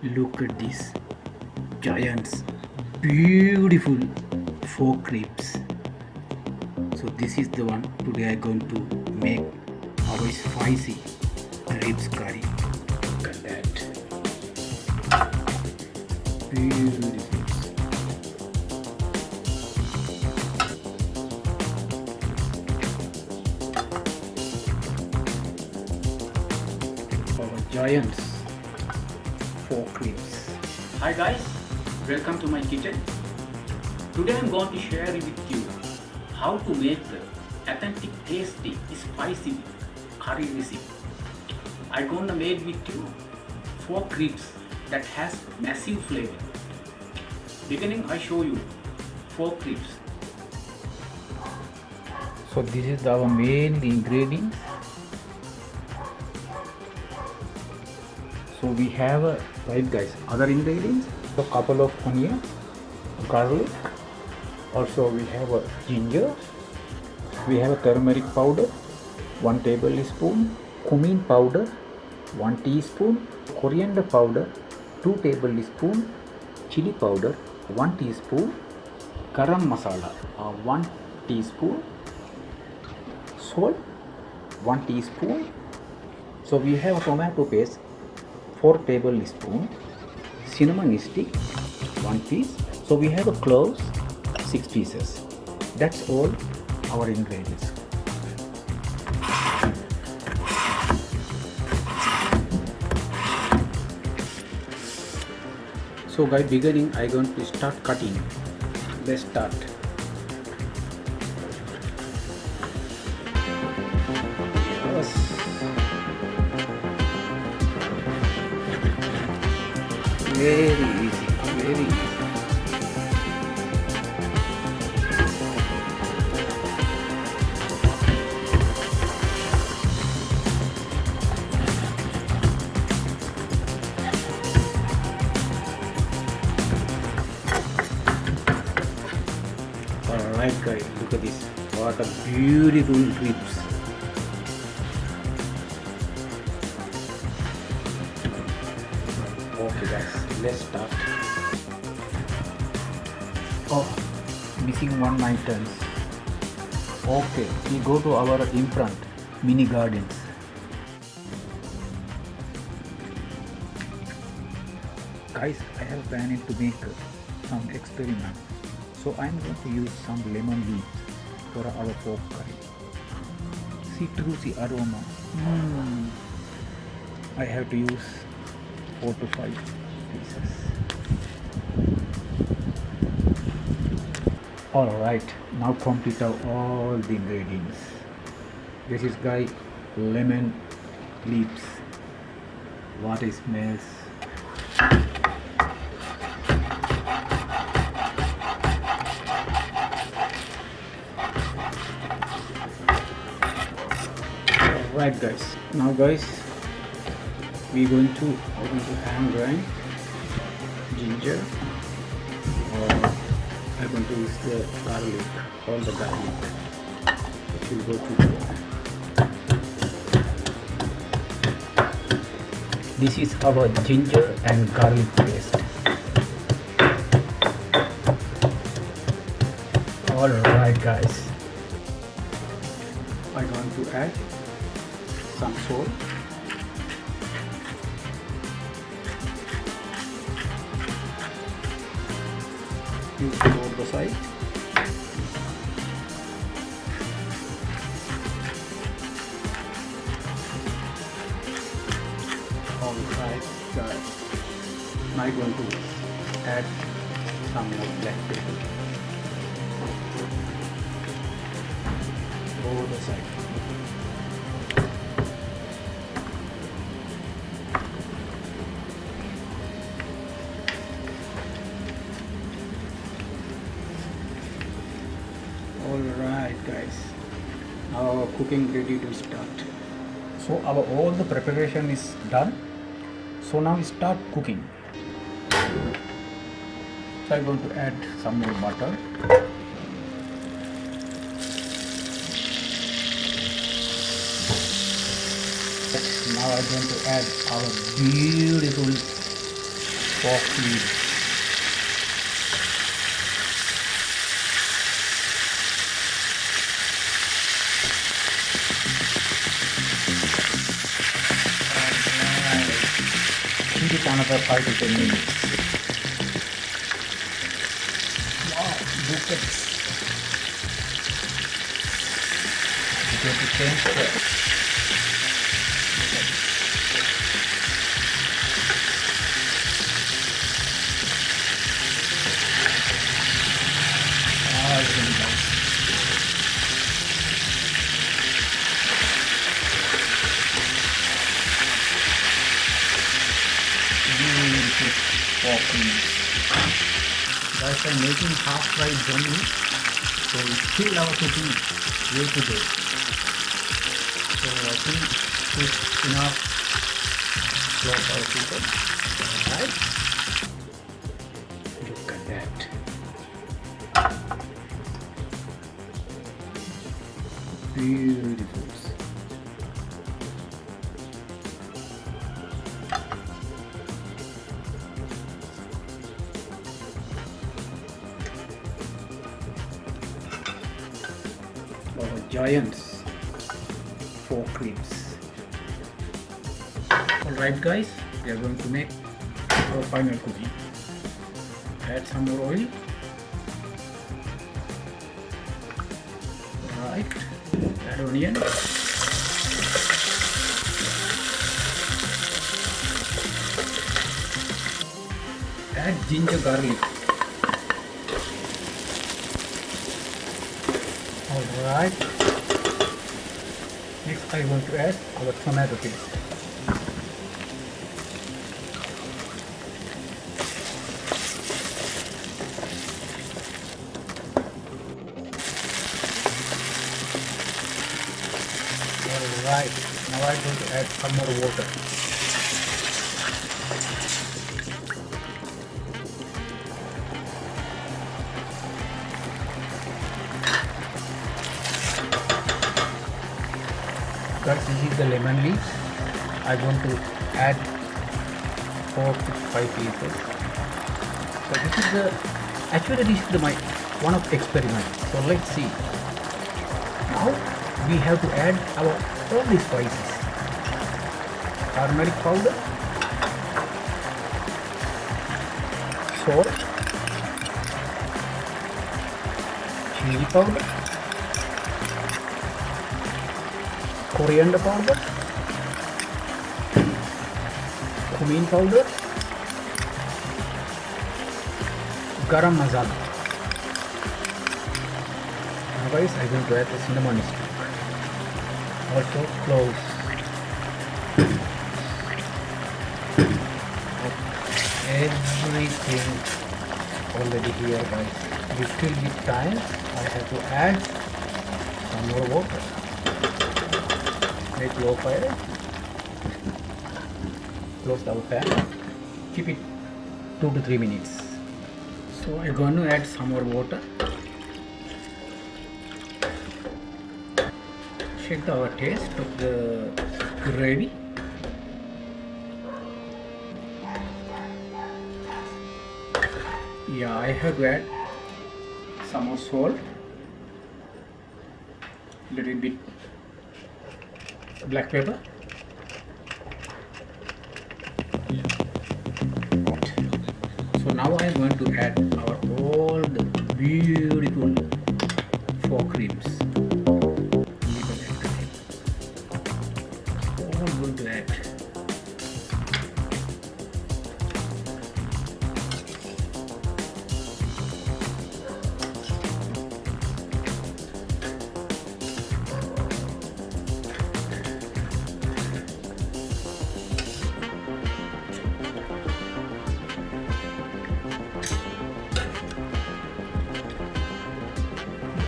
Look at this giants, beautiful fork ribs. So this is the one today I'm going to make our spicy ribs curry. Look at that, beautiful. Our giants fork ribs. Hi guys, welcome to my kitchen. Today I'm going to share with you how to make the authentic, tasty, spicy curry recipe. I'm gonna make with you fork ribs that has massive flavor. Beginning, I show you fork ribs. So this is our main ingredients. So we have right guys other ingredients, a couple of onion, garlic, also we have a ginger, we have a turmeric powder 1 tablespoon, cumin powder 1 teaspoon, coriander powder 2 tablespoon, chili powder 1 teaspoon, garam masala 1 teaspoon, salt 1 teaspoon. So we have tomato paste 4 tablespoon, cinnamon stick 1 piece. So we have a cloves 6 pieces. That's all our ingredients. So by beginning I going to start cutting. Let's start. Yes. Very easy, very easy. Alright guys, look at this. What a beautiful ribs. Okay guys, let's start. Oh, missing one items. Okay, we go to our in front mini gardens. Guys, I have planned to make some experiment. So I am going to use some lemon leaves for our pork curry. Citrusy aroma. I have to use 4 to 5 pieces. Alright, now complete all the ingredients. This is guy lemon leaves. What it smells. Alright guys, now guys we're going to hand grind ginger, or I'm going to use the garlic, all the garlic. It will go together. This is our ginger and garlic paste. Alright guys, I'm going to add some salt, use both the side. Alright guys, now I'm going to add some more black pepper. Both the side. Alright guys, our cooking ready to start. So our all the preparation is done. So now we start cooking. So I'm going to add some more butter. Now I'm going to add our beautiful pork leaves. Heat it another 5 to 10 minutes. Wow, look at this. You get to change the it's really nice. Beautiful pork ribs. Guys, I'm making half fried only, so it's still our cooking way to go. So I think it's enough for our chicken. Alright. Look at that. Beautiful. Our giants pork ribs. Alright guys, we are going to make our final cooking. Add some more oil. Right. Add onion. Add ginger garlic. Alright. Next I want to add our tomato paste. Alright, now I'm going to add some more water. Guys, this is the lemon leaves. I want to add 4 to 5 pieces. So this is my one of the experiment. So let's see. Now we have to add our all these spices. Turmeric powder, salt, chili powder, coriander powder, cumin powder, garam masala. Now guys, I'm going to add the cinnamon stick. Also cloves. Everything already here guys. Little bit time I have to add some more water. Make low fire. Close our pan. Keep it 2 to 3 minutes. So I'm going to add some more water. Check our taste of the gravy. Yeah, I have to add some more salt, little bit black pepper. So now I am going to add our all the beautiful pork ribs. All going to add.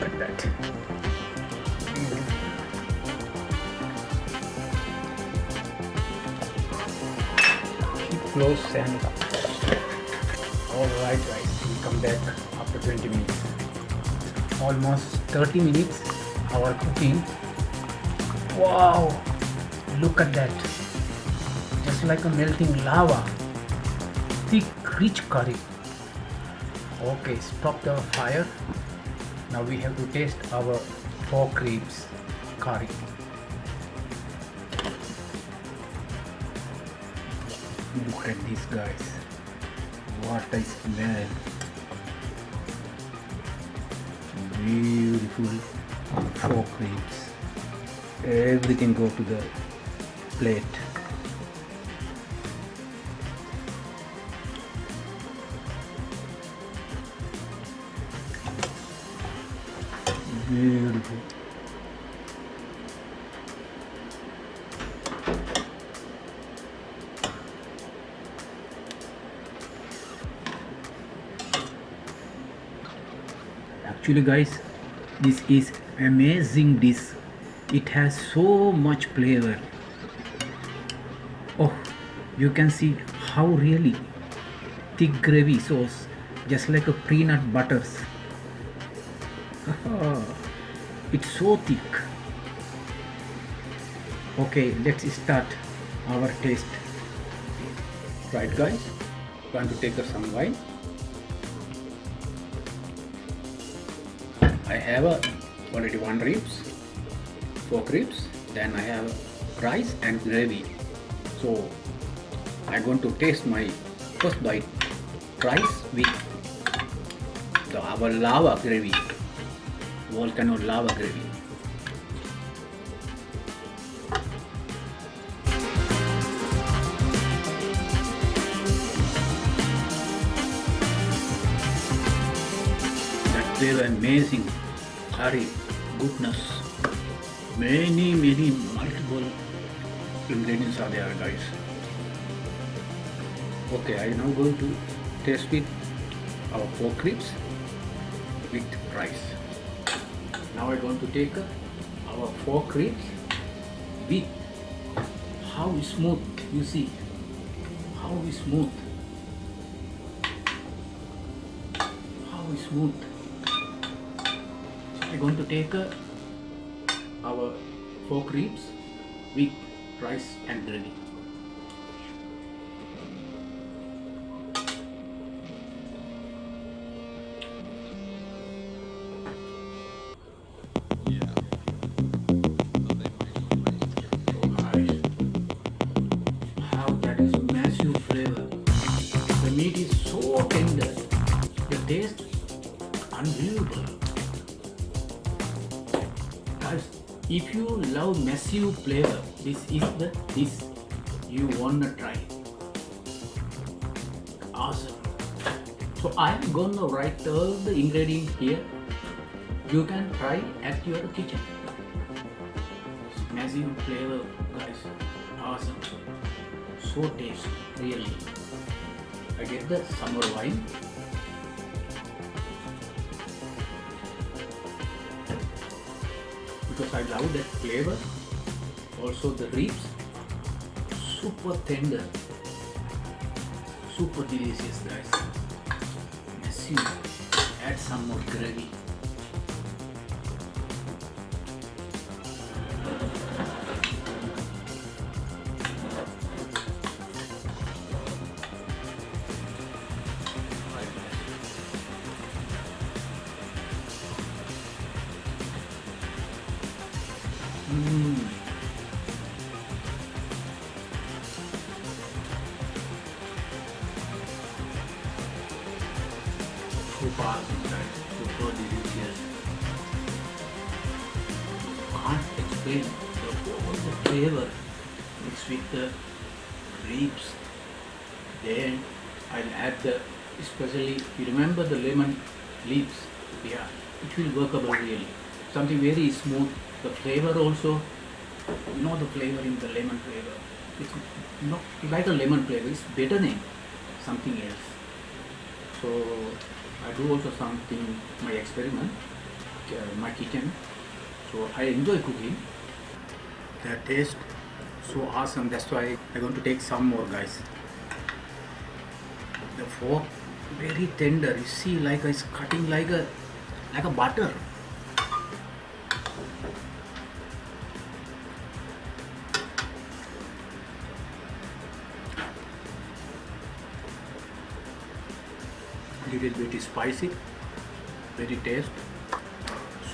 Like that. Keep close and alright guys, we come back after 20 minutes. Almost 30 minutes our cooking. Wow, look at that. Just like a melting lava. Thick rich curry. Okay, stop the fire. Now we have to taste our pork ribs curry. Look at this, guys. What a smell. Beautiful pork ribs. Everything go to the plate. Beautiful. Actually, guys, this is amazing dish. It has so much flavor. Oh, you can see how really thick gravy sauce, just like a peanut butters. It's so thick. Okay, let's start our taste. Right, guys, going to take some wine. I have already one ribs, pork ribs. Then I have rice and gravy. So I'm going to taste my first bite rice with our lava gravy, volcano lava gravy. That flavor amazing curry goodness. Many multiple ingredients are there, guys. Okay, I now going to taste with our pork ribs with rice. Now I'm going to take our pork ribs with how smooth, you see how smooth, how smooth. I'm going to take our pork ribs with rice and gravy. How that is massive flavor. The meat is so tender. The taste unbelievable. Guys, if you love massive flavor, this is the dish you wanna try. Awesome. So I'm gonna write all the ingredients here. You can try at your kitchen. Massive flavor, guys. Awesome. So tasty, really. I get the summer wine. Because I love that flavor. Also the ribs, super tender, super delicious, guys. Massive. Add some more gravy. Super awesome, guys. Super delicious. Can't explain all the flavor mixed with the ribs. Then I'll add the, especially you remember the lemon leaves. Yeah, it will workable really. Something very smooth. The flavor also, you know the flavor in the lemon flavor. It's not like a lemon flavor. It's better than something else. So I do also something, my experiment, my kitchen. So I enjoy cooking. The taste so awesome. That's why I'm going to take some more, guys. The fork very tender. You see, like it's cutting like a butter. little bit spicy, very taste,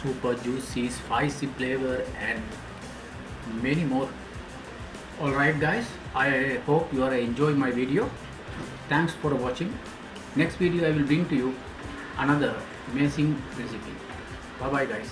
super juicy, spicy flavor, and many more. Alright guys, I hope you are enjoying my video. Thanks for watching. Next video I will bring to you another amazing recipe. Bye bye guys.